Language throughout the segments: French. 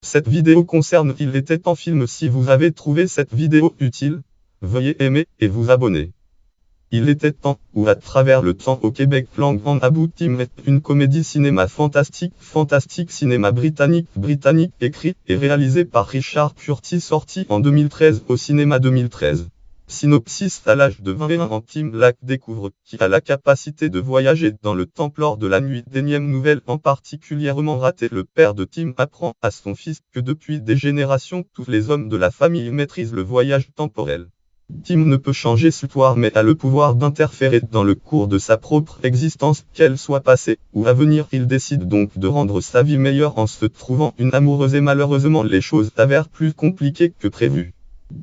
Cette vidéo concerne Il était un film. Si vous avez trouvé cette vidéo utile, veuillez aimer et vous abonner. Il était temps, ou À travers le temps au Québec. Lang en Abu Tim est une comédie cinéma fantastique cinéma britannique écrit et réalisé par Richard Curtis, sorti en 2013 au cinéma 2013. Synopsis: à l'âge de 21 ans, Tim Lack découvre qu'il a la capacité de voyager dans le temps lors de la nuit. D'énième nouvelle en particulièrement ratée. Le père de Tim apprend à son fils que depuis des générations, tous les hommes de la famille maîtrisent le voyage temporel. Tim ne peut changer l'histoire mais a le pouvoir d'interférer dans le cours de sa propre existence, qu'elle soit passée ou à venir. Il décide donc de rendre sa vie meilleure en se trouvant une amoureuse et malheureusement les choses s'avèrent plus compliquées que prévu.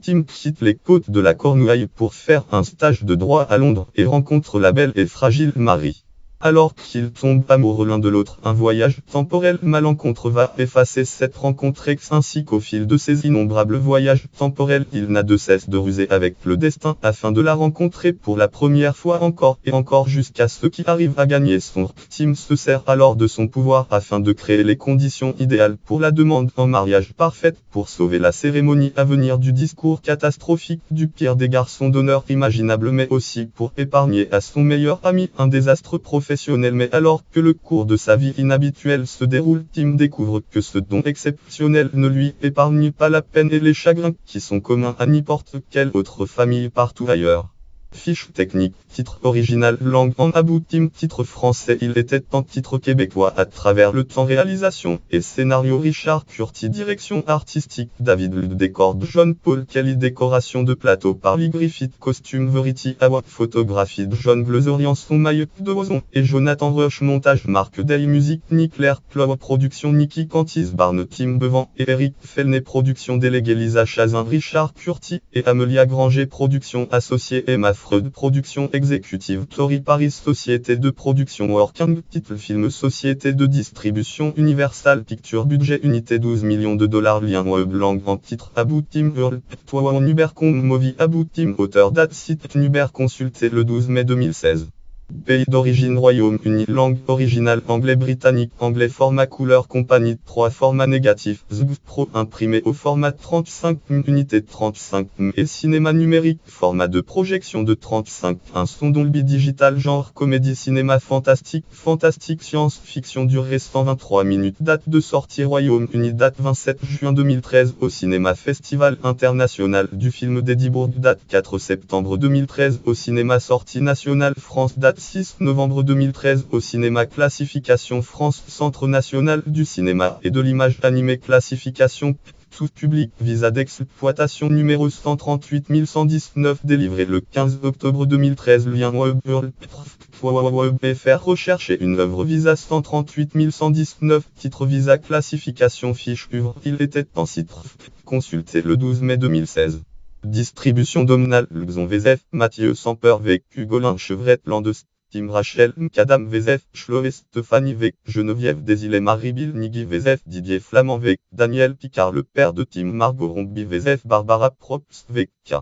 Tim quitte les côtes de la Cornouaille pour faire un stage de droit à Londres et rencontre la belle et fragile Marie. Alors qu'ils tombent amoureux l'un de l'autre, un voyage temporel malencontreux va effacer cette rencontre ainsi qu'au fil de ses innombrables voyages temporels, il n'a de cesse de ruser avec le destin afin de la rencontrer pour la première fois encore et encore jusqu'à ce qu'il arrive à gagner son. Tim se sert alors de son pouvoir afin de créer les conditions idéales pour la demande en mariage parfaite pour sauver la cérémonie à venir du discours catastrophique du pire des garçons d'honneur imaginables, mais aussi pour épargner à son meilleur ami un désastre professionnel. Mais alors que le cours de sa vie inhabituelle se déroule, Tim découvre que ce don exceptionnel ne lui épargne pas la peine et les chagrins qui sont communs à n'importe quelle autre famille partout ailleurs. Fiche technique, titre original Lang en Abu Tim, titre français Il était un, titre québécois À travers le temps, réalisation et scénario Richard Curtis, direction artistique David Ludd, décor John Paul Kelly, décoration de plateau par Lee Griffith, costume Verity Award, photographie John Glazerian, son maillot de Ozon et Jonathan Rush, montage Marc Day, musique Nick Claire, Clover, production Nicky Cantis, Barne, Tim Bevan et Eric Felney, production déléguée Lisa Chazin, Richard Curtis et Amelia Granger, production associée Emma Freud, production exécutive Tori Paris, société de production Working Title Film, société de distribution Universal Pictures, budget unité 12 millions de dollars, lien web Lang en titre Abu Tim Earl, toi en Ubercom Movie Abu Tim, auteur date site Uber, consulté le 12 mai 2016. Pays d'origine Royaume-Uni, langue originale anglais britannique, anglais, format couleur compagnie 3, format négatif, ZBF Pro, imprimé au format 35 unité 35 et cinéma numérique, format de projection de 35 un son Dolby Digital, genre comédie cinéma fantastique science-fiction, durée 123 minutes, date de sortie Royaume-Uni, date 27 juin 2013 au cinéma Festival international du film d'Édimbourg, date 4 septembre 2013 au cinéma Sortie nationale France, date 6 novembre 2013 au cinéma Classification France, Centre national du cinéma et de l'image animée, classification tout public, visa d'exploitation numéro 138119, délivré le 15 octobre 2013, lien web FR, rechercher une œuvre, visa 138119, titre visa classification fiche œuvre, il était en site, consulté le 12 mai 2016. Distribution Domnal, Luxon VZF, Mathieu Samper Vec, Hugolin Chevrette Landes, Tim Rachel, Kadam VZF, Chloé Stéphanie Vec, Geneviève Désilé, Marie-Bill Nigui VZF, Didier Flamand Vec, Daniel Picard, le père de Tim, Margot Rombi VZF, Barbara Props Vec, K.